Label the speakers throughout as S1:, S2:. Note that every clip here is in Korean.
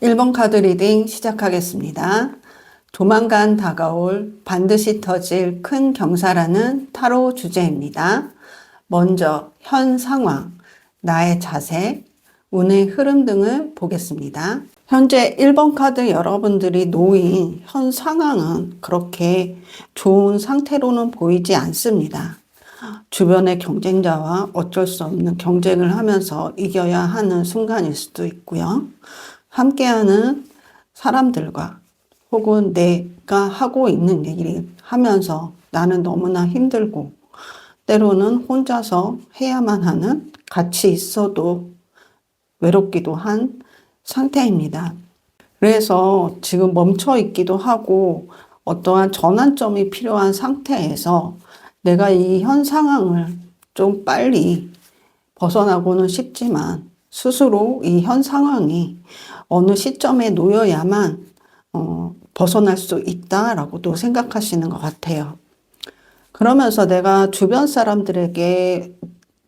S1: 1번 카드 리딩 시작하겠습니다. 조만간 다가올 반드시 터질 큰 경사라는 타로 주제입니다. 먼저 현 상황, 나의 자세, 운의 흐름 등을 보겠습니다. 현재 1번 카드 여러분들이 놓인 현 상황은 그렇게 좋은 상태로는 보이지 않습니다. 주변의 경쟁자와 어쩔 수 없는 경쟁을 하면서 이겨야 하는 순간일 수도 있고요. 함께하는 사람들과 혹은 내가 하고 있는 얘기를 하면서 나는 너무나 힘들고 때로는 혼자서 해야만 하는, 같이 있어도 외롭기도 한 상태입니다. 그래서 지금 멈춰 있기도 하고 어떠한 전환점이 필요한 상태에서 내가 이 현 상황을 좀 빨리 벗어나고는 싶지만 스스로 이 현 상황이 어느 시점에 놓여야만 벗어날 수 있다라고도 생각하시는 것 같아요. 그러면서 내가 주변 사람들에게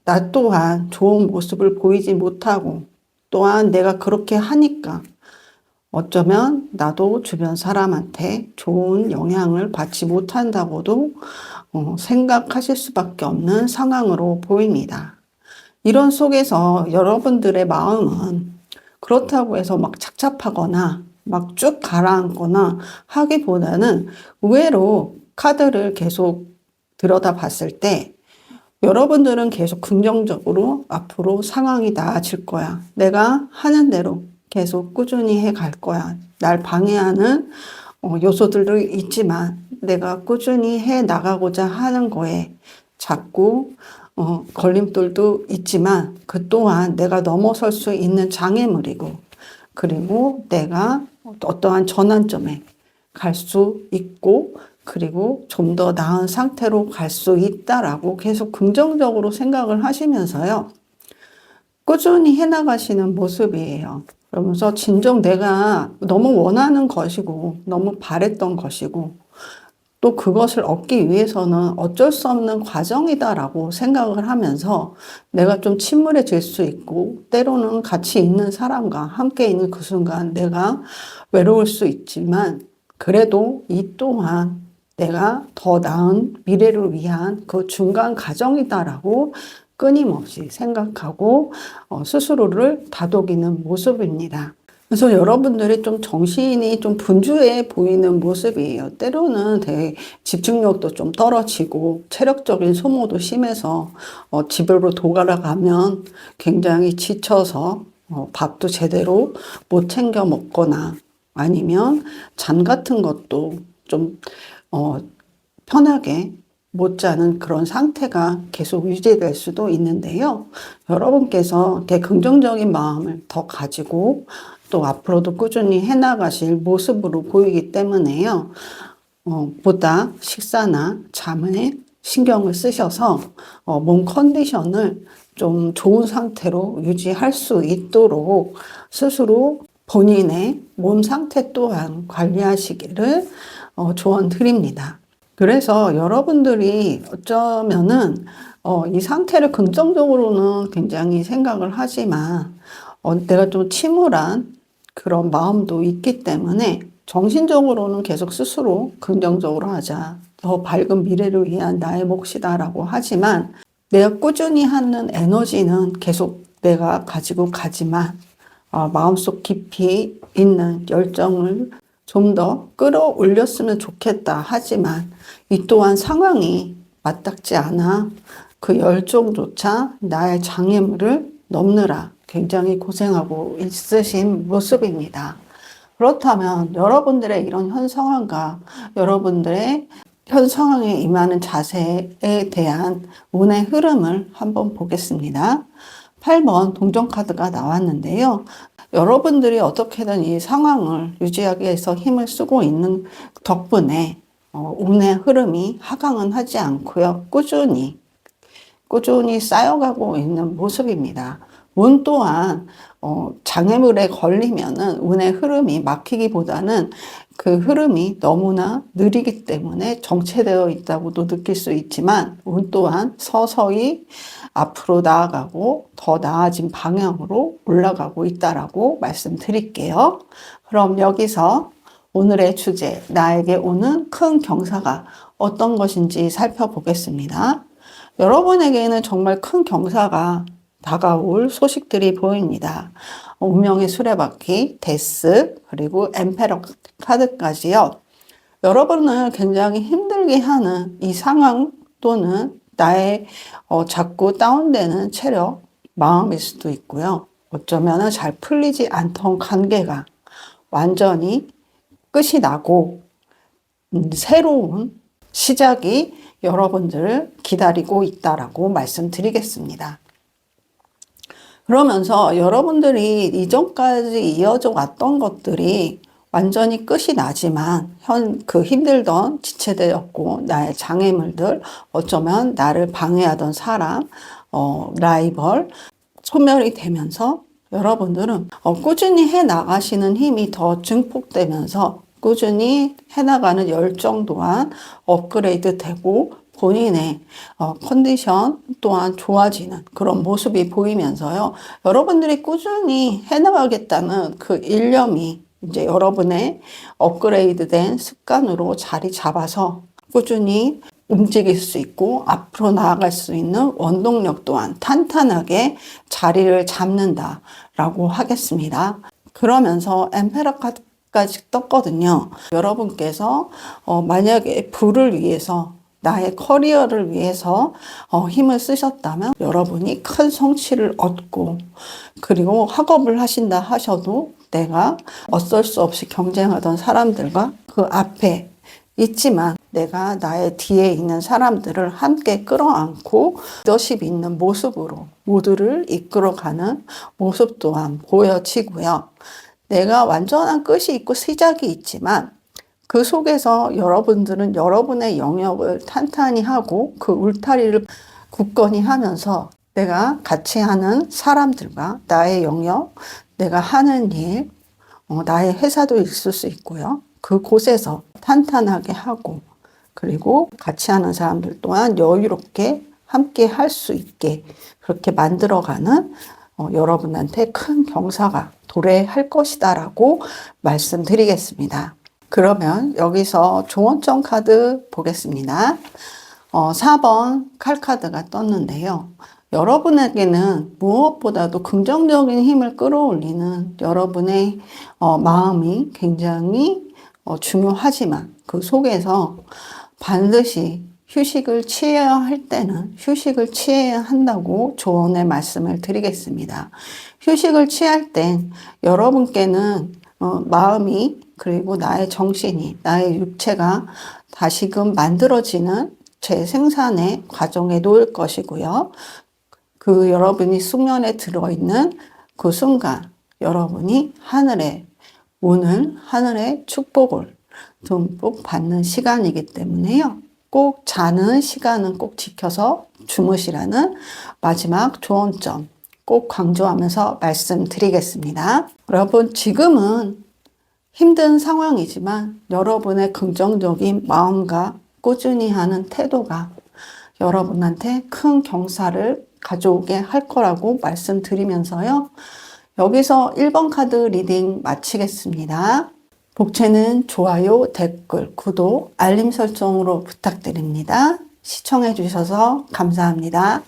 S1: 나 또한 좋은 모습을 보이지 못하고 또한 내가 그렇게 하니까 어쩌면 나도 주변 사람한테 좋은 영향을 받지 못한다고도 생각하실 수밖에 없는 상황으로 보입니다. 이런 속에서 여러분들의 마음은 그렇다고 해서 막 착잡하거나 막 쭉 가라앉거나 하기보다는 의외로 카드를 계속 들여다 봤을 때 여러분들은 계속 긍정적으로 앞으로 상황이 나아질 거야. 내가 하는 대로 계속 꾸준히 해 갈 거야. 날 방해하는 요소들도 있지만 내가 꾸준히 해 나가고자 하는 거에 자꾸 걸림돌도 있지만 그 또한 내가 넘어설 수 있는 장애물이고, 그리고 내가 어떠한 전환점에 갈 수 있고, 그리고 좀 더 나은 상태로 갈 수 있다라고 계속 긍정적으로 생각을 하시면서요, 꾸준히 해나가시는 모습이에요. 그러면서 진정 내가 너무 원하는 것이고 너무 바랬던 것이고 또 그것을 얻기 위해서는 어쩔 수 없는 과정이다라고 생각을 하면서 내가 좀 침울해질 수 있고 때로는 같이 있는 사람과 함께 있는 그 순간 내가 외로울 수 있지만 그래도 이 또한 내가 더 나은 미래를 위한 그 중간 과정이다라고 끊임없이 생각하고 스스로를 다독이는 모습입니다. 그래서 여러분들이 좀 정신이 좀 분주해 보이는 모습이에요. 때로는 되게 집중력도 좀 떨어지고 체력적인 소모도 심해서 집으로 돌아가면 굉장히 지쳐서 밥도 제대로 못 챙겨 먹거나 아니면 잠 같은 것도 좀 편하게 못 자는 그런 상태가 계속 유지될 수도 있는데요. 여러분께서 되게 긍정적인 마음을 더 가지고 또 앞으로도 꾸준히 해나가실 모습으로 보이기 때문에요. 보다 식사나 잠에 신경을 쓰셔서 몸 컨디션을 좀 좋은 상태로 유지할 수 있도록 스스로 본인의 몸 상태 또한 관리하시기를 조언드립니다. 그래서 여러분들이 어쩌면은 이 상태를 긍정적으로는 굉장히 생각을 하지만 내가 좀 침울한 그런 마음도 있기 때문에 정신적으로는 계속 스스로 긍정적으로 하자. 더 밝은 미래를 위한 나의 몫이다라고 하지만 내가 꾸준히 하는 에너지는 계속 내가 가지고 가지만 마음속 깊이 있는 열정을 좀 더 끌어올렸으면 좋겠다 하지만 이 또한 상황이 맞닥지 않아 그 열정조차 나의 장애물을 넘느라 굉장히 고생하고 있으신 모습입니다. 그렇다면 여러분들의 이런 현 상황과 여러분들의 현 상황에 임하는 자세에 대한 운의 흐름을 한번 보겠습니다. 8번 동전카드가 나왔는데요. 여러분들이 어떻게든 이 상황을 유지하기 위해서 힘을 쓰고 있는 덕분에 운의 흐름이 하강은 하지 않고요. 꾸준히 쌓여가고 있는 모습입니다. 운 또한 장애물에 걸리면은 운의 흐름이 막히기보다는 그 흐름이 너무나 느리기 때문에 정체되어 있다고도 느낄 수 있지만 운 또한 서서히 앞으로 나아가고 더 나아진 방향으로 올라가고 있다라고 말씀드릴게요. 그럼 여기서 오늘의 주제, 나에게 오는 큰 경사가 어떤 것인지 살펴보겠습니다. 여러분에게는 정말 큰 경사가 다가올 소식들이 보입니다. 운명의 수레바퀴, 데스, 그리고 엠페러 카드까지요. 여러분을 굉장히 힘들게 하는 이 상황 또는 나의 자꾸 다운되는 체력, 마음일 수도 있고요. 어쩌면 잘 풀리지 않던 관계가 완전히 끝이 나고 새로운 시작이 여러분들을 기다리고 있다라고 말씀드리겠습니다. 그러면서 여러분들이 이전까지 이어져 왔던 것들이 완전히 끝이 나지만 그 힘들던 지체되었고 나의 장애물들, 어쩌면 나를 방해하던 사람, 라이벌 소멸이 되면서 여러분들은 꾸준히 해 나가시는 힘이 더 증폭되면서 꾸준히 해나가는 열정 또한 업그레이드 되고 본인의 컨디션 또한 좋아지는 그런 모습이 보이면서요. 여러분들이 꾸준히 해나가겠다는 그 일념이 이제 여러분의 업그레이드된 습관으로 자리 잡아서 꾸준히 움직일 수 있고 앞으로 나아갈 수 있는 원동력 또한 탄탄하게 자리를 잡는다라고 하겠습니다. 그러면서 엠페러 카드까지 떴거든요. 여러분께서 만약에 부를 위해서 나의 커리어를 위해서 힘을 쓰셨다면 여러분이 큰 성취를 얻고 그리고 학업을 하신다 하셔도 내가 어쩔 수 없이 경쟁하던 사람들과 그 앞에 있지만 내가 나의 뒤에 있는 사람들을 함께 끌어안고 리더십 있는 모습으로 모두를 이끌어가는 모습 또한 보여지고요. 내가 완전한 끝이 있고 시작이 있지만 그 속에서 여러분들은 여러분의 영역을 탄탄히 하고 그 울타리를 굳건히 하면서 내가 같이 하는 사람들과 나의 영역, 내가 하는 일, 나의 회사도 있을 수 있고요. 그곳에서 탄탄하게 하고 그리고 같이 하는 사람들 또한 여유롭게 함께 할 수 있게 그렇게 만들어가는 여러분한테 큰 경사가 도래할 것이다라고 말씀드리겠습니다. 그러면 여기서 조언점 카드 보겠습니다. 4번 칼 카드가 떴는데요. 여러분에게는 무엇보다도 긍정적인 힘을 끌어올리는 여러분의 마음이 굉장히 중요하지만 그 속에서 반드시 휴식을 취해야 할 때는 휴식을 취해야 한다고 조언의 말씀을 드리겠습니다. 휴식을 취할 땐 여러분께는 마음이 그리고 나의 정신이 나의 육체가 다시금 만들어지는 재생산의 과정에 놓일 것이고요. 그 여러분이 수면에 들어있는 그 순간 여러분이 하늘의 운을 하늘의 축복을 듬뿍 받는 시간이기 때문에요. 꼭 자는 시간은 꼭 지켜서 주무시라는 마지막 조언점 꼭 강조하면서 말씀드리겠습니다. 여러분 지금은 힘든 상황이지만 여러분의 긍정적인 마음과 꾸준히 하는 태도가 여러분한테 큰 경사를 가져오게 할 거라고 말씀드리면서요. 여기서 1번 카드 리딩 마치겠습니다. 복채는 좋아요, 댓글, 구독, 알림 설정으로 부탁드립니다. 시청해 주셔서 감사합니다.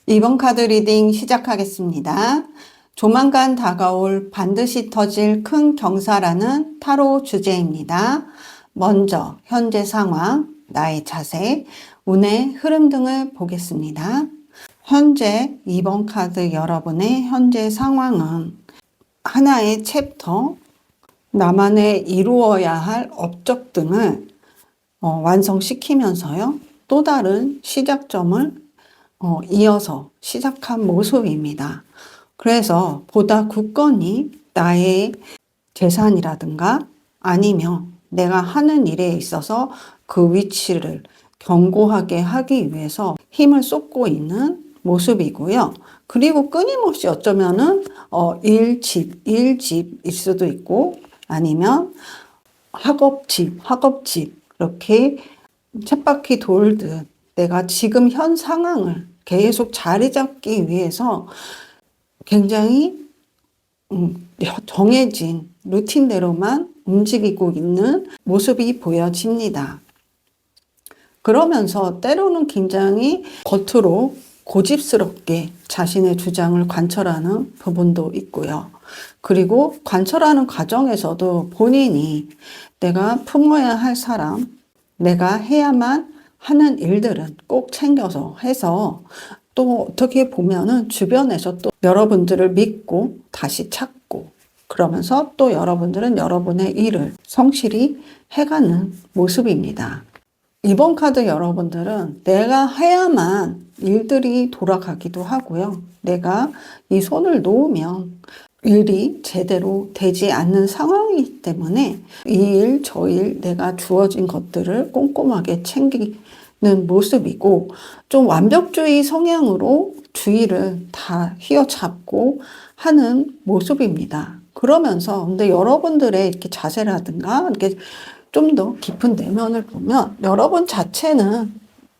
S1: 이번 카드 리딩 시작하겠습니다. 조만간 다가올 반드시 터질 큰 경사라는 타로 주제입니다. 먼저 현재 상황, 나의 자세, 운의 흐름 등을 보겠습니다. 현재 2번 카드 여러분의 현재 상황은 하나의 챕터, 나만의 이루어야 할 업적 등을 완성시키면서요. 또 다른 시작점을 이어서 시작한 모습입니다. 그래서 보다 굳건히 나의 재산이라든가 아니면 내가 하는 일에 있어서 그 위치를 견고하게 하기 위해서 힘을 쏟고 있는 모습이고요. 그리고 끊임없이 어쩌면은 일집일 수도 있고 아니면 학업집 이렇게 쳇바퀴 돌듯 내가 지금 현 상황을 계속 자리 잡기 위해서 굉장히 정해진 루틴대로만 움직이고 있는 모습이 보여집니다. 그러면서 때로는 굉장히 겉으로 고집스럽게 자신의 주장을 관철하는 부분도 있고요. 그리고 관철하는 과정에서도 본인이 내가 품어야 할 사람, 내가 해야만 하는 일들은 꼭 챙겨서 해서 또 어떻게 보면은 주변에서 또 여러분들을 믿고 다시 찾고 그러면서 또 여러분들은 여러분의 일을 성실히 해가는 모습입니다. 이번 카드 여러분들은 내가 해야만 일들이 돌아가기도 하고요. 내가 이 손을 놓으면 일이 제대로 되지 않는 상황이기 때문에 이 일, 저 일, 내가 주어진 것들을 꼼꼼하게 챙기는 모습이고 좀 완벽주의 성향으로 주의를 다 휘어잡고 하는 모습입니다. 그러면서 근데 여러분들의 이렇게 자세라든가 이렇게 좀 더 깊은 내면을 보면 여러분 자체는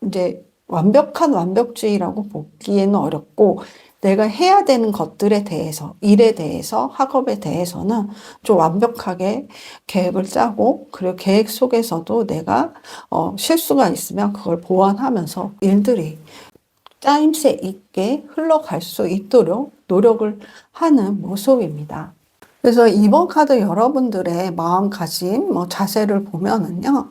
S1: 이제 완벽한 완벽주의라고 보기에는 어렵고 내가 해야 되는 것들에 대해서, 일에 대해서, 학업에 대해서는 좀 완벽하게 계획을 짜고, 그리고 계획 속에서도 내가 실수가 있으면 그걸 보완하면서 일들이 짜임새 있게 흘러갈 수 있도록 노력을 하는 모습입니다. 그래서 이번 카드 여러분들의 마음가짐, 자세를 보면은요,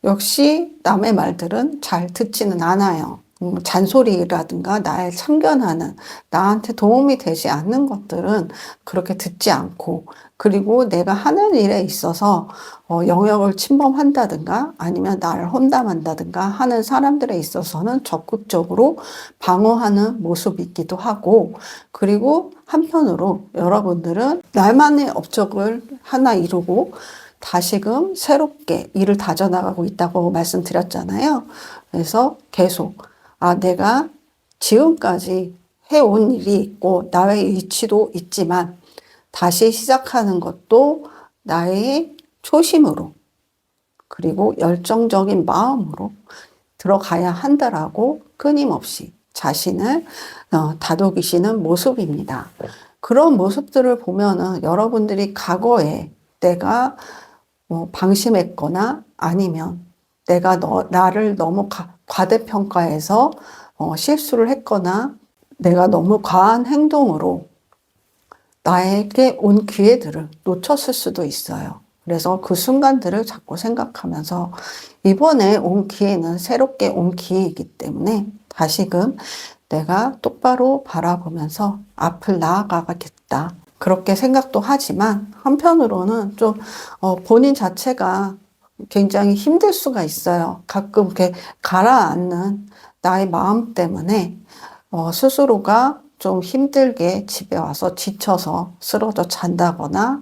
S1: 역시 남의 말들은 잘 듣지는 않아요. 잔소리라든가 날 참견하는, 나한테 도움이 되지 않는 것들은 그렇게 듣지 않고, 그리고 내가 하는 일에 있어서 영역을 침범한다든가 아니면 나를 험담한다든가 하는 사람들에 있어서는 적극적으로 방어하는 모습이기도 하고, 그리고 한편으로 여러분들은 날만의 업적을 하나 이루고 다시금 새롭게 일을 다져나가고 있다고 말씀드렸잖아요. 그래서 계속 내가 지금까지 해온 일이 있고 나의 위치도 있지만 다시 시작하는 것도 나의 초심으로 그리고 열정적인 마음으로 들어가야 한다라고 끊임없이 자신을 다독이시는 모습입니다. 그런 모습들을 보면은 여러분들이 과거에 내가 방심했거나 아니면 내가 나를 너무 과대평가해서 실수를 했거나 내가 너무 과한 행동으로 나에게 온 기회들을 놓쳤을 수도 있어요. 그래서 그 순간들을 자꾸 생각하면서 이번에 온 기회는 새롭게 온 기회이기 때문에 다시금 내가 똑바로 바라보면서 앞을 나아가겠다. 그렇게 생각도 하지만 한편으로는 좀 본인 자체가 굉장히 힘들 수가 있어요. 가끔 이렇게 가라앉는 나의 마음 때문에 스스로가 좀 힘들게 집에 와서 지쳐서 쓰러져 잔다거나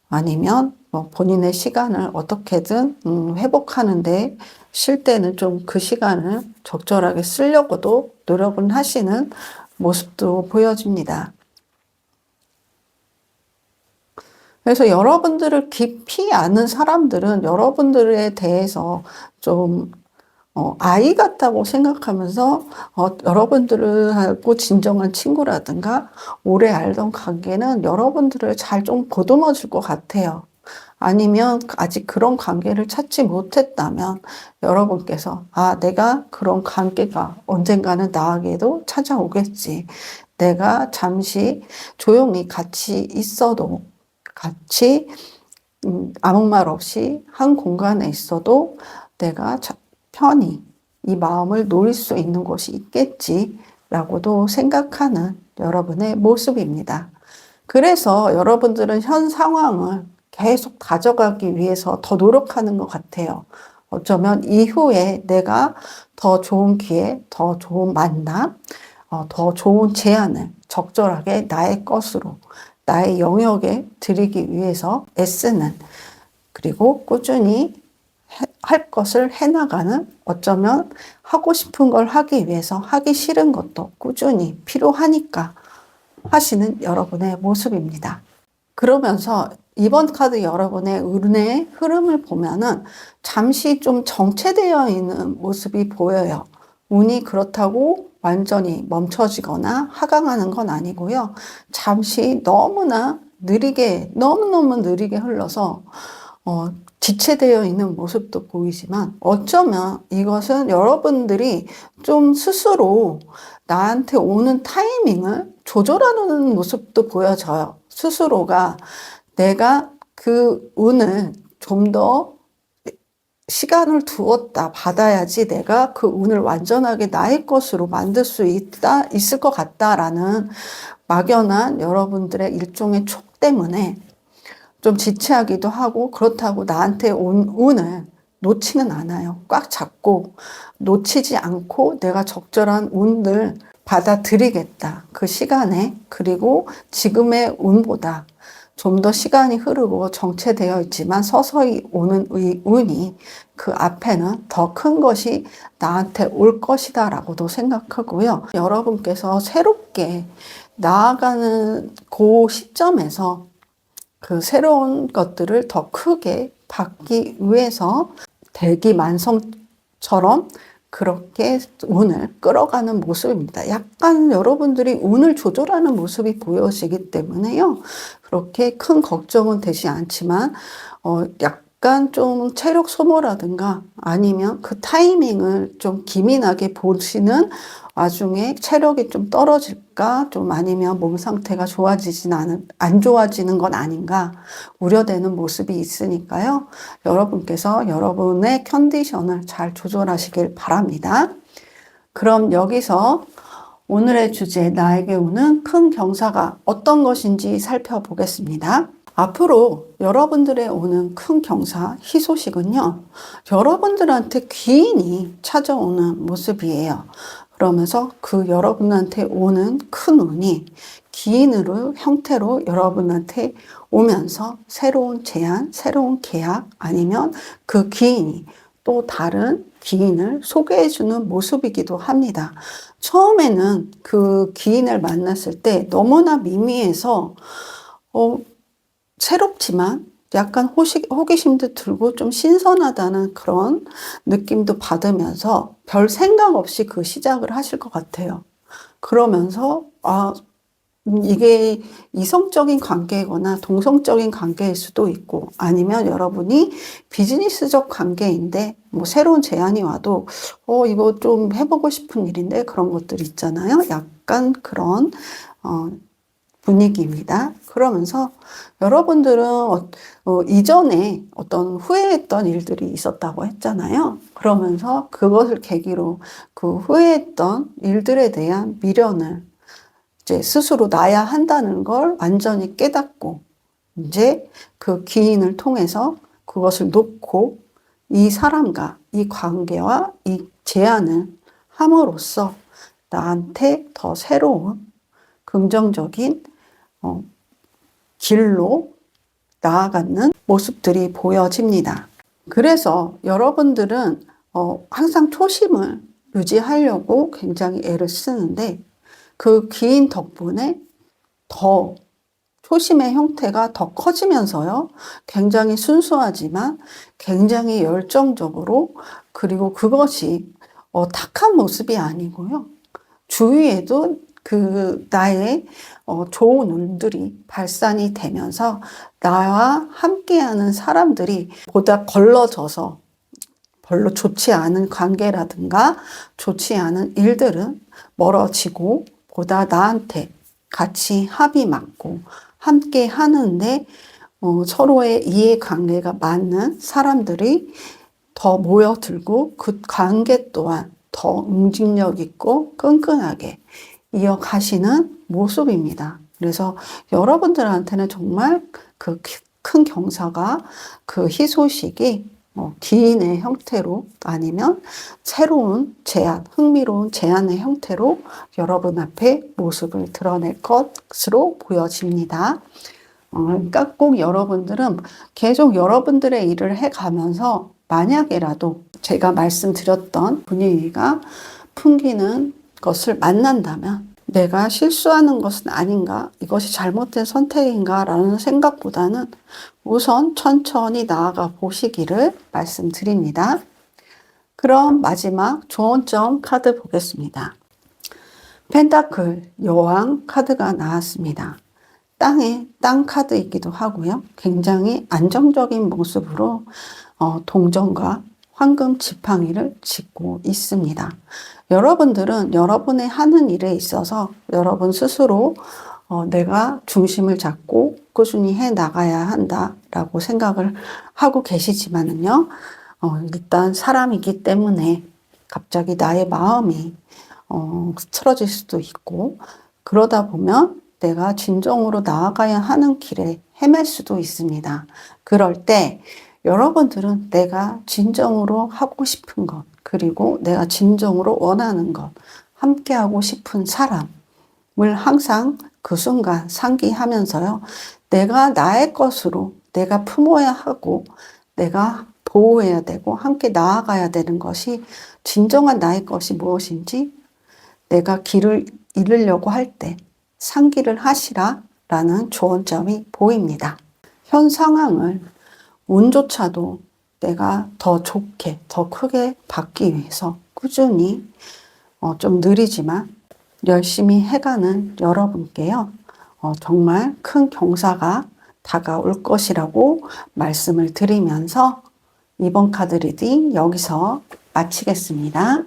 S1: 아니면 본인의 시간을 어떻게든 회복하는데 쉴 때는 좀 그 시간을 적절하게 쓰려고도 노력은 하시는 모습도 보여집니다. 그래서 여러분들을 깊이 아는 사람들은 여러분들에 대해서 좀 아이 같다고 생각하면서 여러분들하고 진정한 친구라든가 오래 알던 관계는 여러분들을 잘 좀 보듬어 줄 것 같아요. 아니면 아직 그런 관계를 찾지 못했다면 여러분께서 내가 그런 관계가 언젠가는 나에게도 찾아오겠지. 내가 잠시 조용히 같이 있어도 같이 아무 말 없이 한 공간에 있어도 내가 편히 이 마음을 놓을 수 있는 곳이 있겠지라고도 생각하는 여러분의 모습입니다. 그래서 여러분들은 현 상황을 계속 가져가기 위해서 더 노력하는 것 같아요. 어쩌면 이후에 내가 더 좋은 기회, 더 좋은 만남, 더 좋은 제안을 적절하게 나의 것으로, 나의 영역에 들이기 위해서 애쓰는, 그리고 꾸준히 할 것을 해나가는, 어쩌면 하고 싶은 걸 하기 위해서 하기 싫은 것도 꾸준히 필요하니까 하시는 여러분의 모습입니다. 그러면서 이번 카드 여러분의 운의 흐름을 보면은 잠시 좀 정체되어 있는 모습이 보여요. 운이 그렇다고 완전히 멈춰지거나 하강하는 건 아니고요. 잠시 너무나 느리게, 너무너무 느리게 흘러서 지체되어 있는 모습도 보이지만, 어쩌면 이것은 여러분들이 좀 스스로 나한테 오는 타이밍을 조절하는 모습도 보여져요. 스스로가 내가 그 운을 좀 더 시간을 두었다 받아야지 내가 그 운을 완전하게 나의 것으로 만들 수 있을 것 같다라는 막연한 여러분들의 일종의 촉 때문에 좀 지체하기도 하고, 그렇다고 나한테 온 운을 놓지는 않아요. 꽉 잡고 놓치지 않고 내가 적절한 운을 받아들이겠다. 그 시간에, 그리고 지금의 운보다 좀 더 시간이 흐르고 정체되어 있지만 서서히 오는 이 운이 그 앞에는 더 큰 것이 나한테 올 것이다 라고도 생각하고요. 여러분께서 새롭게 나아가는 그 시점에서 그 새로운 것들을 더 크게 받기 위해서 대기만성처럼 그렇게 운을 끌어가는 모습입니다. 약간 여러분들이 운을 조절하는 모습이 보여지기 때문에요. 그렇게 큰 걱정은 되지 않지만, 약간 좀 체력 소모라든가 아니면 그 타이밍을 좀 기민하게 보시는 와중에 체력이 좀 떨어질까, 좀 아니면 몸 상태가 안 좋아지는 건 아닌가 우려되는 모습이 있으니까요. 여러분께서 여러분의 컨디션을 잘 조절하시길 바랍니다. 그럼 여기서 오늘의 주제, 나에게 오는 큰 경사가 어떤 것인지 살펴보겠습니다. 앞으로 여러분들의 오는 큰 경사, 희소식은요, 여러분들한테 귀인이 찾아오는 모습이에요. 그러면서 그 여러분한테 오는 큰 운이 기인으로 형태로 여러분한테 오면서 새로운 제안, 새로운 계약, 아니면 그 기인이 또 다른 기인을 소개해주는 모습이기도 합니다. 처음에는 그 기인을 만났을 때 너무나 미미해서 새롭지만 약간 호기심도 들고 좀 신선하다는 그런 느낌도 받으면서 별 생각 없이 그 시작을 하실 것 같아요. 그러면서 이게 이성적인 관계거나 동성적인 관계일 수도 있고, 아니면 여러분이 비즈니스적 관계인데 뭐 새로운 제안이 와도 이거 좀 해보고 싶은 일인데, 그런 것들 있잖아요. 약간 그런 분위기입니다. 그러면서 여러분들은 이전에 어떤 후회했던 일들이 있었다고 했잖아요. 그러면서 그것을 계기로 그 후회했던 일들에 대한 미련을 이제 스스로 놔야 한다는 걸 완전히 깨닫고, 이제 그 기인을 통해서 그것을 놓고 이 사람과 이 관계와 이 제안을 함으로써 나한테 더 새로운 긍정적인 길로 나아가는 모습들이 보여집니다. 그래서 여러분들은 항상 초심을 유지하려고 굉장히 애를 쓰는데, 그 기인 덕분에 더 초심의 형태가 더 커지면서요, 굉장히 순수하지만 굉장히 열정적으로, 그리고 그것이 탁한 모습이 아니고요, 주위에도 그 나의 좋은 운들이 발산이 되면서 나와 함께하는 사람들이 보다 걸러져서 별로 좋지 않은 관계라든가 좋지 않은 일들은 멀어지고, 보다 나한테 같이 합이 맞고 함께 하는데 서로의 이해관계가 맞는 사람들이 더 모여들고, 그 관계 또한 더 응집력 있고 끈끈하게 이어가시는 모습입니다. 그래서 여러분들한테는 정말 그 큰 경사가, 그 희소식이 기인의 형태로 아니면 새로운 제안, 흥미로운 제안의 형태로 여러분 앞에 모습을 드러낼 것으로 보여집니다. 그러니까 꼭 여러분들은 계속 여러분들의 일을 해가면서 만약에라도 제가 말씀드렸던 분위기가 풍기는 것을 만난다면 내가 실수하는 것은 아닌가? 이것이 잘못된 선택인가? 라는 생각보다는 우선 천천히 나아가 보시기를 말씀드립니다. 그럼 마지막 조언점 카드 보겠습니다. 펜타클 여왕 카드가 나왔습니다. 땅 카드이기도 하고요. 굉장히 안정적인 모습으로 동전과 황금 지팡이를 짚고 있습니다. 여러분들은 여러분의 하는 일에 있어서 여러분 스스로 내가 중심을 잡고 꾸준히 해 나가야 한다라고 생각을 하고 계시지만은요. 일단 사람이기 때문에 갑자기 나의 마음이 틀어질 수도 있고 그러다 보면 내가 진정으로 나아가야 하는 길에 헤맬 수도 있습니다. 그럴 때 여러분들은 내가 진정으로 하고 싶은 것, 그리고 내가 진정으로 원하는 것, 함께하고 싶은 사람을 항상 그 순간 상기하면서요. 내가 나의 것으로 내가 품어야 하고 내가 보호해야 되고 함께 나아가야 되는 것이 진정한 나의 것이 무엇인지 내가 길을 잃으려고 할 때 상기를 하시라라는 조언점이 보입니다. 현 상황을 운조차도 내가 더 좋게, 더 크게 받기 위해서 꾸준히 좀 느리지만 열심히 해가는 여러분께요. 정말 큰 경사가 다가올 것이라고 말씀을 드리면서 이번 카드 리딩 여기서 마치겠습니다.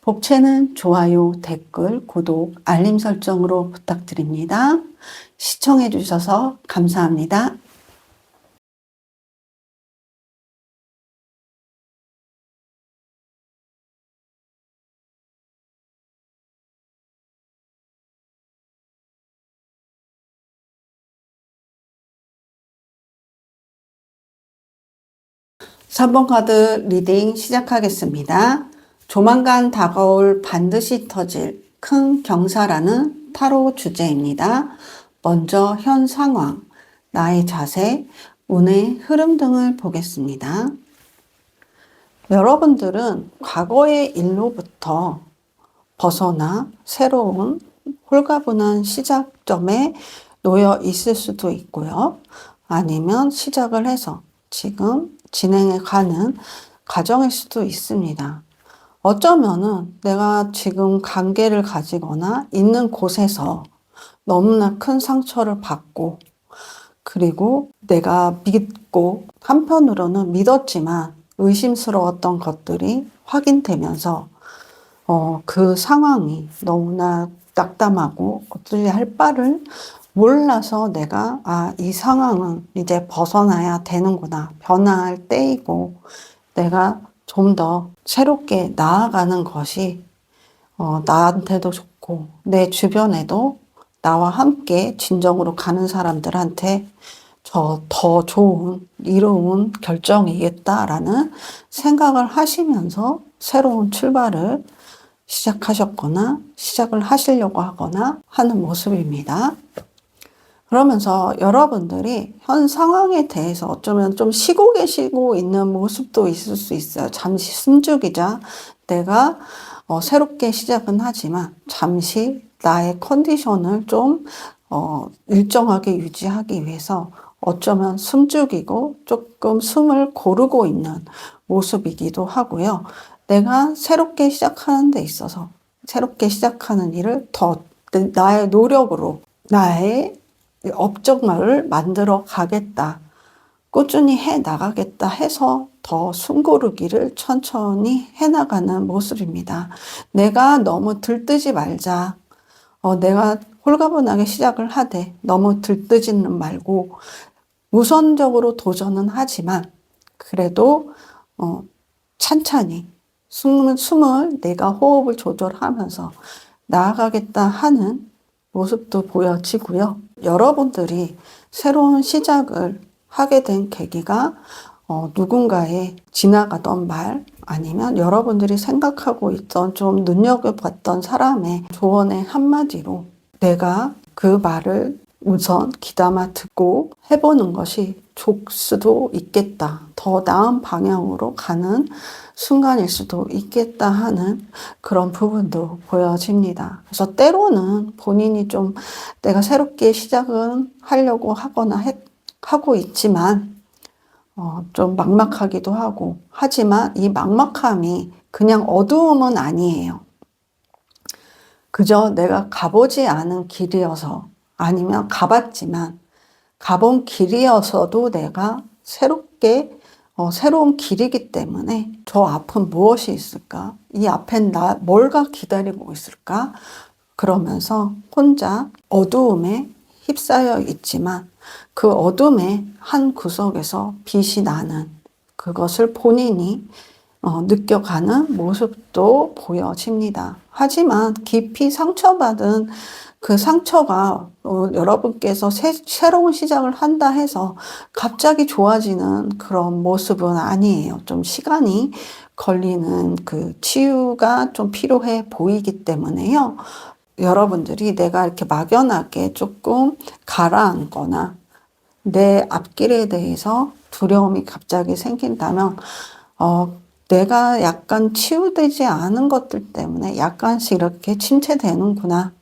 S1: 복채는 좋아요, 댓글, 구독, 알림 설정으로 부탁드립니다. 시청해 주셔서 감사합니다. 3번 카드 리딩 시작하겠습니다. 조만간 다가올 반드시 터질 큰 경사라는 타로 주제입니다. 먼저 현 상황, 나의 자세, 운의 흐름 등을 보겠습니다. 여러분들은 과거의 일로부터 벗어나 새로운 홀가분한 시작점에 놓여 있을 수도 있고요. 아니면 시작을 해서 지금 진행해 가는 과정일 수도 있습니다. 어쩌면은 내가 지금 관계를 가지거나 있는 곳에서 너무나 큰 상처를 받고 그리고 내가 믿고 한편으로는 믿었지만 의심스러웠던 것들이 확인되면서 그 상황이 너무나 낙담하고 어떻게 할 바를 몰라서 내가 이 상황은 이제 벗어나야 되는구나. 변화할 때이고 내가 좀 더 새롭게 나아가는 것이 나한테도 좋고 내 주변에도 나와 함께 진정으로 가는 사람들한테 더 좋은 이로운 결정이겠다라는 생각을 하시면서 새로운 출발을 시작하셨거나 시작을 하시려고 하거나 하는 모습입니다. 그러면서 여러분들이 현 상황에 대해서 어쩌면 좀 쉬고 계시고 있는 모습도 있을 수 있어요. 잠시 숨죽이자 내가 새롭게 시작은 하지만 잠시 나의 컨디션을 좀 일정하게 유지하기 위해서 어쩌면 숨죽이고 조금 숨을 고르고 있는 모습이기도 하고요. 내가 새롭게 시작하는 데 있어서 새롭게 시작하는 일을 더 나의 노력으로 나의 업적말을 만들어 가겠다. 꾸준히 해 나가겠다 해서 더 숨고르기를 천천히 해나가는 모습입니다. 내가 너무 들뜨지 말자. 내가 홀가분하게 시작을 하되 너무 들뜨지는 말고 우선적으로 도전은 하지만 그래도 찬찬히 숨을 내가 호흡을 조절하면서 나아가겠다 하는 모습도 보여지고요. 여러분들이 새로운 시작을 하게 된 계기가 누군가의 지나가던 말 아니면 여러분들이 생각하고 있던 좀 눈여겨봤던 사람의 조언의 한마디로 내가 그 말을 우선 귀담아 듣고 해보는 것이 좋을 수도 있겠다. 더 나은 방향으로 가는 순간일 수도 있겠다 하는 그런 부분도 보여집니다. 그래서 때로는 본인이 좀 내가 새롭게 시작은 하려고 하고 있지만 좀 막막하기도 하고 하지만 이 막막함이 그냥 어두움은 아니에요. 그저 내가 가보지 않은 길이어서 아니면 가봤지만 가본 길이어서도 내가 새로운 길이기 때문에 저 앞은 무엇이 있을까? 이 앞엔 뭘가 기다리고 있을까? 그러면서 혼자 어두움에 휩싸여 있지만 그 어둠의 한 구석에서 빛이 나는 그것을 본인이 느껴가는 모습도 보여집니다. 하지만 깊이 상처받은 그 상처가 여러분께서 새로운 시작을 한다 해서 갑자기 좋아지는 그런 모습은 아니에요. 좀 시간이 걸리는 그 치유가 좀 필요해 보이기 때문에요. 여러분들이 내가 이렇게 막연하게 조금 가라앉거나 내 앞길에 대해서 두려움이 갑자기 생긴다면 내가 약간 치유되지 않은 것들 때문에 약간씩 이렇게 침체되는구나.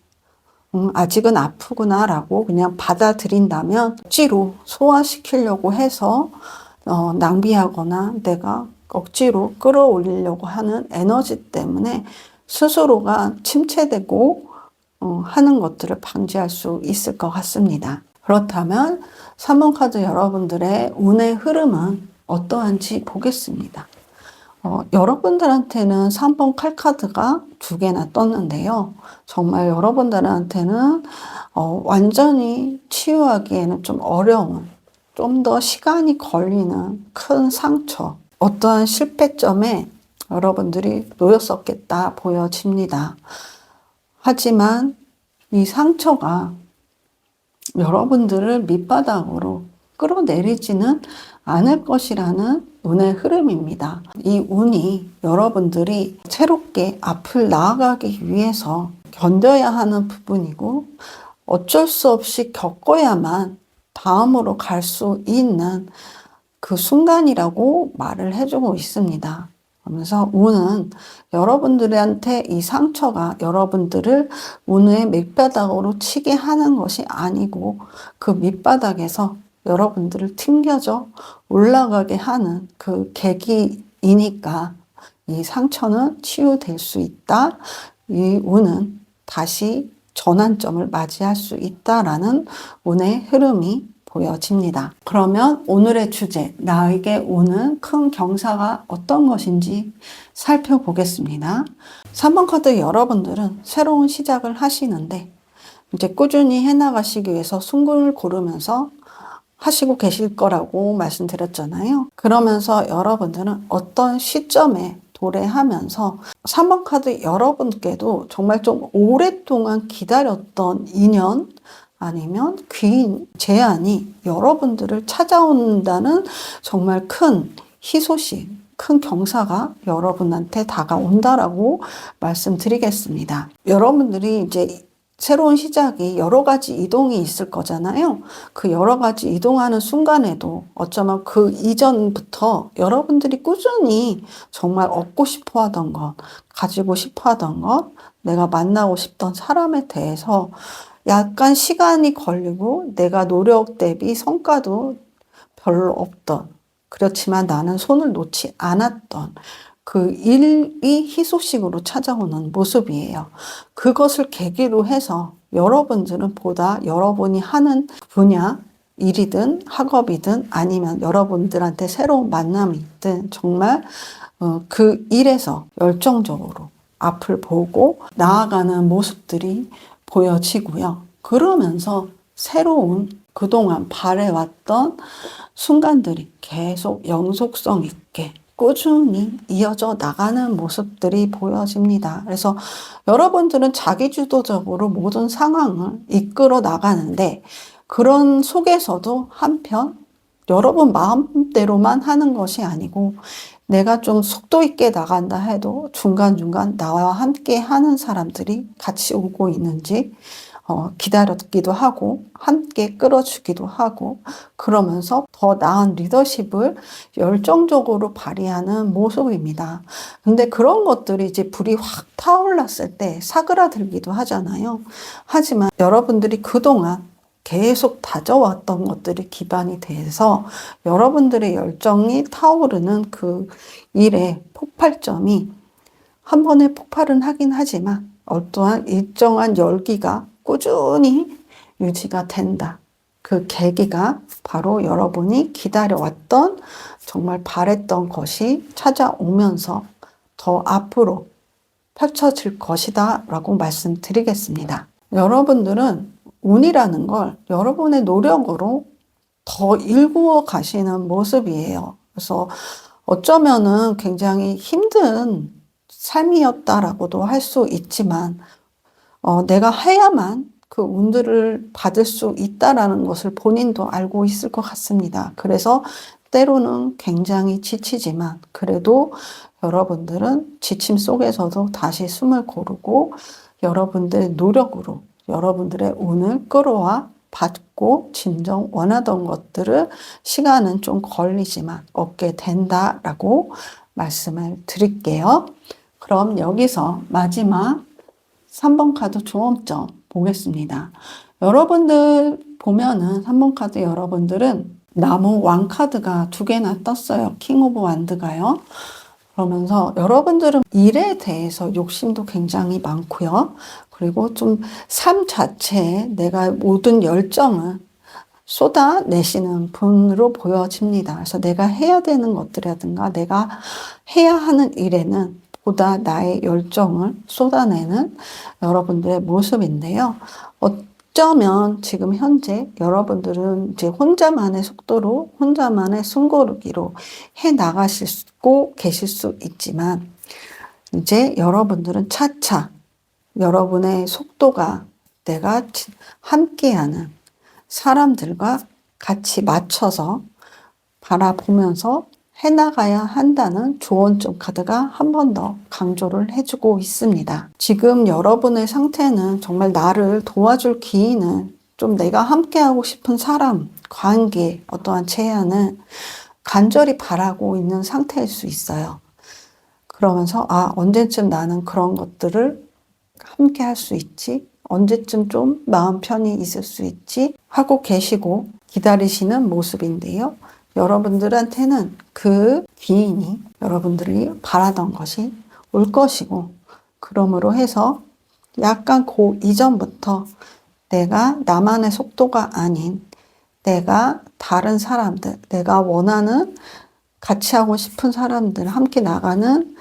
S1: 아직은 아프구나 라고 그냥 받아들인다면 억지로 소화시키려고 해서 낭비하거나 내가 억지로 끌어올리려고 하는 에너지 때문에 스스로가 침체되고 하는 것들을 방지할 수 있을 것 같습니다. 그렇다면 3번 카드 여러분들의 운의 흐름은 어떠한지 보겠습니다. 여러분들한테는 3번 칼카드가 2개나 떴는데요. 정말 여러분들한테는 완전히 치유하기에는 좀 어려운, 좀 더 시간이 걸리는 큰 상처, 어떠한 실패점에 여러분들이 놓였었겠다 보여집니다. 하지만 이 상처가 여러분들을 밑바닥으로 끌어내리지는 않을 것이라는 운의 흐름입니다. 이 운이 여러분들이 새롭게 앞을 나아가기 위해서 견뎌야 하는 부분이고 어쩔 수 없이 겪어야만 다음으로 갈 수 있는 그 순간이라고 말을 해주고 있습니다. 그러면서 운은 여러분들한테 이 상처가 여러분들을 운의 밑바닥으로 치게 하는 것이 아니고 그 밑바닥에서 여러분들을 튕겨져 올라가게 하는 그 계기이니까 이 상처는 치유될 수 있다. 이 운은 다시 전환점을 맞이할 수 있다라는 운의 흐름이 보여집니다. 그러면 오늘의 주제, 나에게 오는 큰 경사가 어떤 것인지 살펴보겠습니다. 3번 카드 여러분들은 새로운 시작을 하시는데 이제 꾸준히 해나가시기 위해서 순간을 고르면서 하시고 계실 거라고 말씀드렸잖아요. 그러면서 여러분들은 어떤 시점에 도래하면서 3번 카드 여러분께도 정말 좀 오랫동안 기다렸던 인연 아니면 귀인 제안이 여러분들을 찾아온다는 정말 큰 희소식, 큰 경사가 여러분한테 다가온다라고 말씀드리겠습니다. 여러분들이 이제 새로운 시작이 여러 가지 이동이 있을 거잖아요. 그 여러 가지 이동하는 순간에도 어쩌면 그 이전부터 여러분들이 꾸준히 정말 얻고 싶어 하던 것, 가지고 싶어 하던 것, 내가 만나고 싶던 사람에 대해서 약간 시간이 걸리고 내가 노력 대비 성과도 별로 없던, 그렇지만 나는 손을 놓지 않았던 그 일이 희소식으로 찾아오는 모습이에요. 그것을 계기로 해서 여러분들은 보다 여러분이 하는 분야, 일이든 학업이든 아니면 여러분들한테 새로운 만남이 있든 정말 그 일에서 열정적으로 앞을 보고 나아가는 모습들이 보여지고요. 그러면서 새로운 그동안 바래왔던 순간들이 계속 영속성 있게 꾸준히 이어져 나가는 모습들이 보여집니다. 그래서 여러분들은 자기주도적으로 모든 상황을 이끌어 나가는데 그런 속에서도 한편 여러분 마음대로만 하는 것이 아니고 내가 좀 속도 있게 나간다 해도 중간중간 나와 함께 하는 사람들이 같이 오고 있는지 기다렸기도 하고 함께 끌어주기도 하고 그러면서 더 나은 리더십을 열정적으로 발휘하는 모습입니다. 근데 그런 것들이 이제 불이 확 타올랐을 때 사그라들기도 하잖아요. 하지만 여러분들이 그동안 계속 다져왔던 것들이 기반이 돼서 여러분들의 열정이 타오르는 그 일의 폭발점이 한 번에 폭발은 하긴 하지만 어떠한 일정한 열기가 꾸준히 유지가 된다. 그 계기가 바로 여러분이 기다려왔던 정말 바랬던 것이 찾아오면서 더 앞으로 펼쳐질 것이다 라고 말씀드리겠습니다. 여러분들은 운이라는 걸 여러분의 노력으로 더 일구어 가시는 모습이에요. 그래서 어쩌면은 굉장히 힘든 삶이었다라고도 할 수 있지만 내가 해야만 그 운들을 받을 수 있다라는 것을 본인도 알고 있을 것 같습니다. 그래서 때로는 굉장히 지치지만 그래도 여러분들은 지침 속에서도 다시 숨을 고르고 여러분들의 노력으로 여러분들의 운을 끌어와 받고 진정 원하던 것들을 시간은 좀 걸리지만 얻게 된다라고 말씀을 드릴게요. 그럼 여기서 마지막 3번 카드 조언점 보겠습니다. 여러분들 보면은 3번 카드 여러분들은 나무 왕 카드가 2개나 떴어요. 킹 오브 완드가요. 그러면서 여러분들은 일에 대해서 욕심도 굉장히 많고요. 그리고 좀 삶 자체에 내가 모든 열정을 쏟아내시는 분으로 보여집니다. 그래서 내가 해야 되는 것들이라든가 내가 해야 하는 일에는 보다 나의 열정을 쏟아내는 여러분들의 모습인데요. 어쩌면 지금 현재 여러분들은 이제 혼자만의 속도로, 혼자만의 숨고르기로 해 나가시고 계실 수 있지만, 이제 여러분들은 차차 여러분의 속도가 내가 함께하는 사람들과 같이 맞춰서 바라보면서 해나가야 한다는 조언점 카드가 한 번 더 강조를 해주고 있습니다. 지금 여러분의 상태는 정말 나를 도와줄 기인은 좀 내가 함께하고 싶은 사람, 관계, 어떠한 제안을 간절히 바라고 있는 상태일 수 있어요. 그러면서 언제쯤 나는 그런 것들을 함께 할 수 있지? 언제쯤 좀 마음 편히 있을 수 있지? 하고 계시고 기다리시는 모습인데요. 여러분들한테는 그 기인이 여러분들이 바라던 것이 올 것이고, 그러므로 해서 약간 그 이전부터 내가 나만의 속도가 아닌 내가 다른 사람들, 내가 원하는 같이 하고 싶은 사람들, 함께 나가는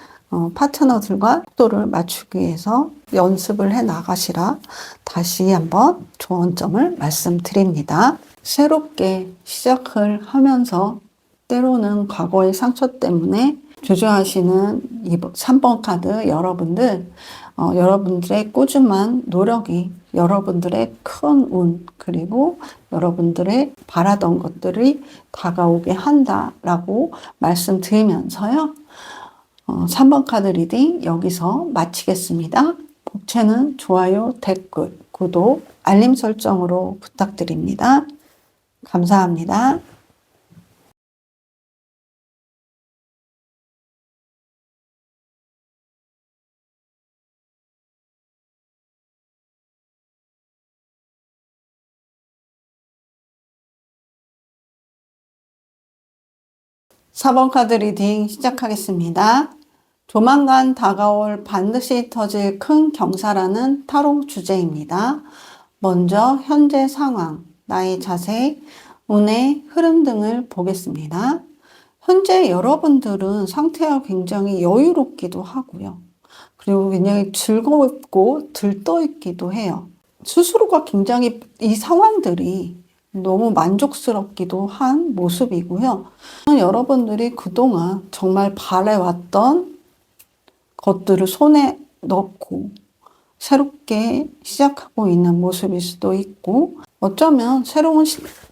S1: 파트너들과 속도를 맞추기 위해서 연습을 해 나가시라 다시 한번 조언점을 말씀드립니다. 새롭게 시작을 하면서 때로는 과거의 상처 때문에 주저하시는 3번 카드 여러분들, 여러분들의 꾸준한 노력이 여러분들의 큰 운, 그리고 여러분들의 바라던 것들이 다가오게 한다라고 말씀드리면서요. 3번 카드 리딩 여기서 마치겠습니다. 복채는 좋아요, 댓글, 구독, 알림 설정으로 부탁드립니다. 감사합니다. 4번 카드 리딩 시작하겠습니다. 조만간 다가올 반드시 터질 큰 경사라는 타로 주제입니다. 먼저 현재 상황, 나의 자세, 운의 흐름 등을 보겠습니다. 현재 여러분들은 상태가 굉장히 여유롭기도 하고요. 그리고 굉장히 즐겁고 들떠있기도 해요. 스스로가 굉장히 이 상황들이 너무 만족스럽기도 한 모습이고요. 여러분들이 그동안 정말 바래왔던 것들을 손에 넣고 새롭게 시작하고 있는 모습일 수도 있고, 어쩌면 새로운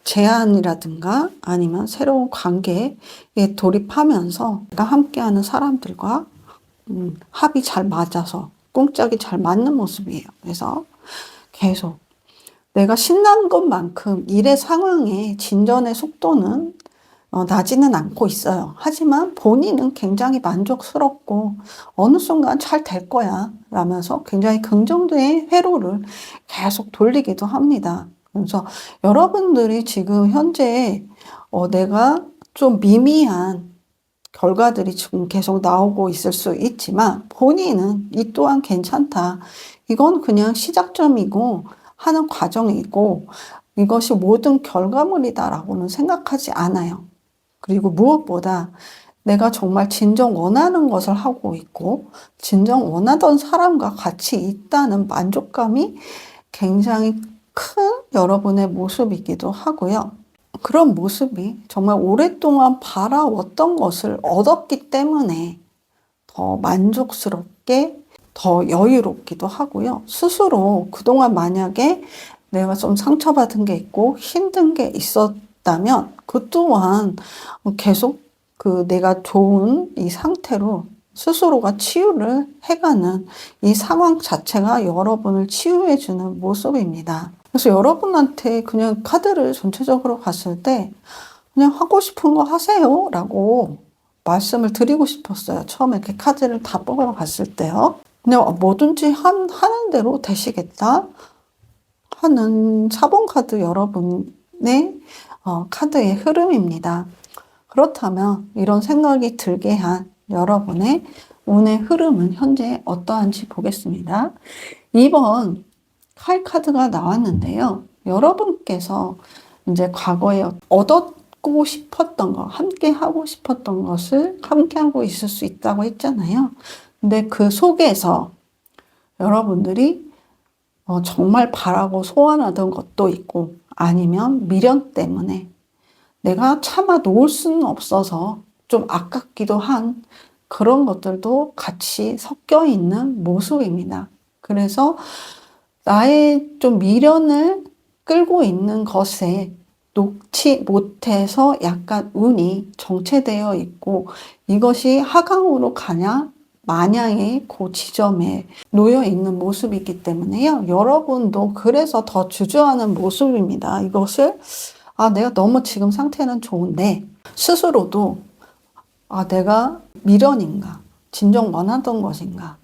S1: 제안이라든가 아니면 새로운 관계에 돌입하면서 내가 함께하는 사람들과 합이 잘 맞아서 꿍짝이 잘 맞는 모습이에요. 그래서 계속 내가 신난 것만큼 일의 상황의 진전의 속도는 나지는 않고 있어요. 하지만 본인은 굉장히 만족스럽고 어느 순간 잘 될 거야 라면서 굉장히 긍정적인 회로를 계속 돌리기도 합니다. 그래서 여러분들이 지금 현재 내가 좀 미미한 결과들이 지금 계속 나오고 있을 수 있지만 본인은 이 또한 괜찮다. 이건 그냥 시작점이고 하는 과정이고 이것이 모든 결과물이다라고는 생각하지 않아요. 그리고 무엇보다 내가 정말 진정 원하는 것을 하고 있고 진정 원하던 사람과 같이 있다는 만족감이 굉장히 큰 여러분의 모습이기도 하고요. 그런 모습이 정말 오랫동안 바라왔던 것을 얻었기 때문에 더 만족스럽게 더 여유롭기도 하고요. 스스로 그동안 만약에 내가 좀 상처받은 게 있고 힘든 게 있었다면 그 또한 계속 내가 좋은 이 상태로 스스로가 치유를 해가는 이 상황 자체가 여러분을 치유해주는 모습입니다. 그래서 여러분한테 그냥 카드를 전체적으로 봤을 때 그냥 하고 싶은 거 하세요 라고 말씀을 드리고 싶었어요. 처음에 이렇게 카드를 다 뽑아러 갔을 때요. 그냥 뭐든지 하는 대로 되시겠다 하는 4번 카드 여러분의 카드의 흐름입니다. 그렇다면 이런 생각이 들게 한 여러분의 운의 흐름은 현재 어떠한지 보겠습니다. 2번 칼 카드가 나왔는데요. 여러분께서 이제 과거에 얻었고 싶었던 거, 함께 하고 싶었던 것을 함께 하고 있을 수 있다고 했잖아요. 근데 그 속에서 여러분들이 정말 바라고 소원하던 것도 있고 아니면 미련 때문에 내가 참아 놓을 수는 없어서 좀 아깝기도 한 그런 것들도 같이 섞여 있는 모습입니다. 그래서 나의 좀 미련을 끌고 있는 것에 놓지 못해서 약간 운이 정체되어 있고 이것이 하강으로 가냐 마냥의 그 지점에 놓여 있는 모습이기 때문에요. 여러분도 그래서 더 주저하는 모습입니다. 이것을 내가 너무 지금 상태는 좋은데 스스로도 내가 미련인가? 진정 원하던 것인가?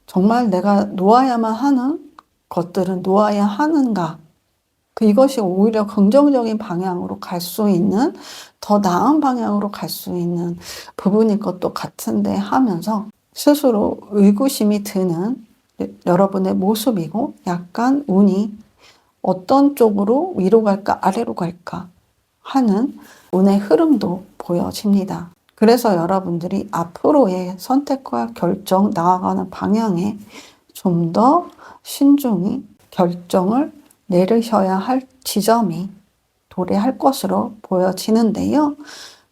S1: 정말 내가 놓아야만 하는 것들은 놓아야 하는가? 이것이 오히려 긍정적인 방향으로 갈 수 있는 더 나은 방향으로 갈 수 있는 부분일 것도 같은데 하면서 스스로 의구심이 드는 여러분의 모습이고 약간 운이 어떤 쪽으로 위로 갈까 아래로 갈까 하는 운의 흐름도 보여집니다. 그래서 여러분들이 앞으로의 선택과 결정, 나아가는 방향에 좀 더 신중히 결정을 내리셔야 할 지점이 도래할 것으로 보여지는데요.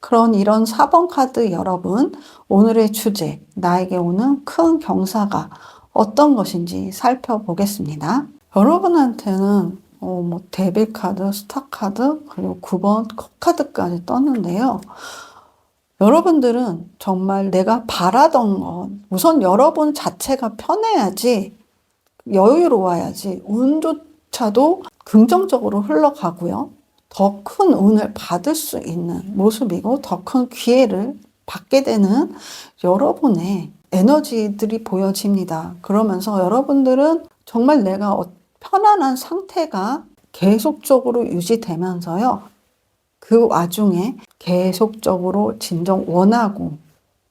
S1: 그런 이런 4번 카드 여러분, 오늘의 주제, 나에게 오는 큰 경사가 어떤 것인지 살펴보겠습니다. 여러분한테는 데빌 카드, 스타 카드, 그리고 9번 컵 카드까지 떴는데요. 여러분들은 정말 내가 바라던 것, 우선 여러분 자체가 편해야지, 여유로워야지, 운조차도 긍정적으로 흘러가고요. 더 큰 운을 받을 수 있는 모습이고, 더 큰 기회를 받게 되는 여러분의 에너지들이 보여집니다. 그러면서 여러분들은 정말 내가 편안한 상태가 계속적으로 유지되면서요. 그 와중에 계속적으로 진정 원하고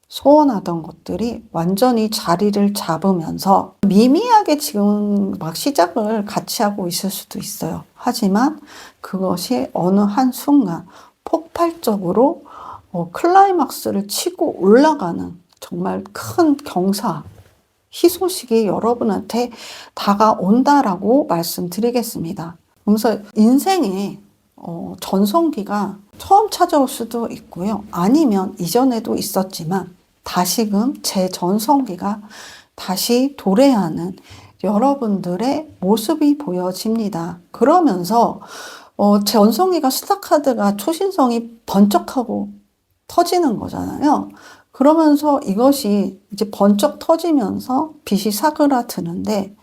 S1: 소원하던 것들이 완전히 자리를 잡으면서 미미하게 지금 막 시작을 같이 하고 있을 수도 있어요. 하지만 그것이 어느 한순간 폭발적으로 클라이막스를 치고 올라가는 정말 큰 경사, 희소식이 여러분한테 다가온다라고 말씀드리겠습니다. 그래서 인생에 전성기가 처음 찾아올 수도 있고요. 아니면 이전에도 있었지만 다시금 제 전성기가 다시 도래하는 여러분들의 모습이 보여집니다. 그러면서 전성기가 스타카드가 초신성이 번쩍하고 터지는 거잖아요. 그러면서 이것이 이제 번쩍 터지면서 빛이 사그라드는데,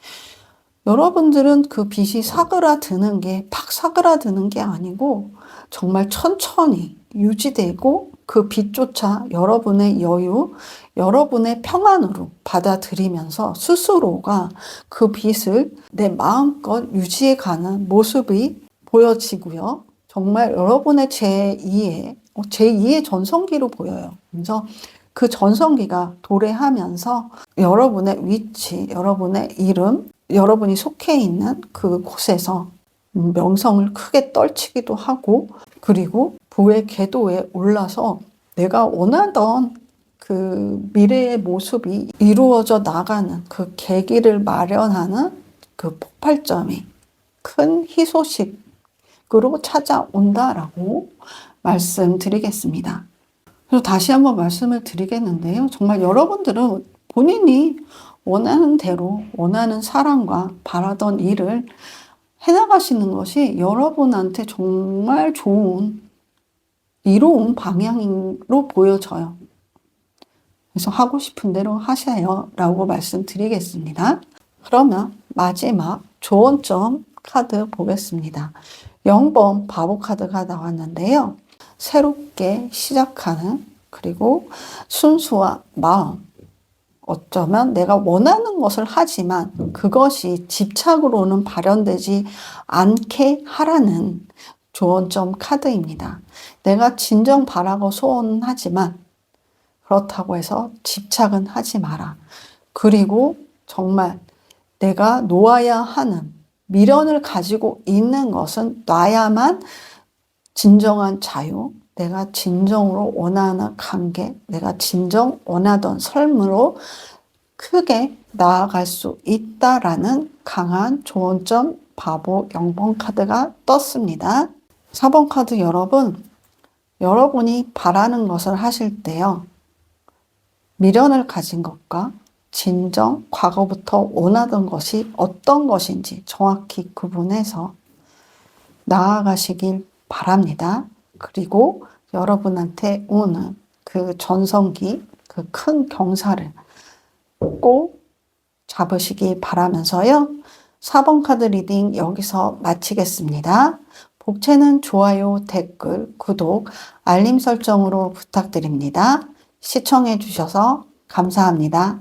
S1: 여러분들은 그 빛이 사그라드는 게 팍 사그라드는 게 아니고 정말 천천히 유지되고, 그 빛조차 여러분의 여유, 여러분의 평안으로 받아들이면서 스스로가 그 빛을 내 마음껏 유지해가는 모습이 보여지고요. 정말 여러분의 제2의 전성기로 보여요. 그래서 그 전성기가 도래하면서 여러분의 위치, 여러분의 이름, 여러분이 속해 있는 그 곳에서 명성을 크게 떨치기도 하고, 그리고 부의 궤도에 올라서 내가 원하던 그 미래의 모습이 이루어져 나가는 그 계기를 마련하는 그 폭발점이 큰 희소식으로 찾아온다라고 말씀드리겠습니다. 그래서 다시 한번 말씀을 드리겠는데요. 정말 여러분들은 본인이 원하는 대로 원하는 사람과 바라던 일을 해나가시는 것이 여러분한테 정말 좋은 이로운 방향으로 보여져요. 그래서 하고 싶은 대로 하세요 라고 말씀드리겠습니다. 그러면 마지막 조언점 카드 보겠습니다. 0번 바보 카드가 나왔는데요. 새롭게 시작하는, 그리고 순수와 마음, 어쩌면 내가 원하는 것을 하지만 그것이 집착으로는 발현되지 않게 하라는 조언점 카드입니다. 내가 진정 바라고 소원하지만 그렇다고 해서 집착은 하지 마라. 그리고 정말 내가 놓아야 하는 미련을 가지고 있는 것은 놔야만 진정한 자유, 내가 진정으로 원하는 관계, 내가 진정 원하던 삶으로 크게 나아갈 수 있다라는 강한 조언점 바보 0번 카드가 떴습니다. 4번 카드 여러분, 여러분이 바라는 것을 하실 때요, 미련을 가진 것과 진정 과거부터 원하던 것이 어떤 것인지 정확히 구분해서 나아가시길 바랍니다. 그리고 여러분한테 오는 그 전성기, 그 큰 경사를 꼭 잡으시기 바라면서요. 4번 카드 리딩 여기서 마치겠습니다. 복채는 좋아요, 댓글, 구독, 알림 설정으로 부탁드립니다. 시청해 주셔서 감사합니다.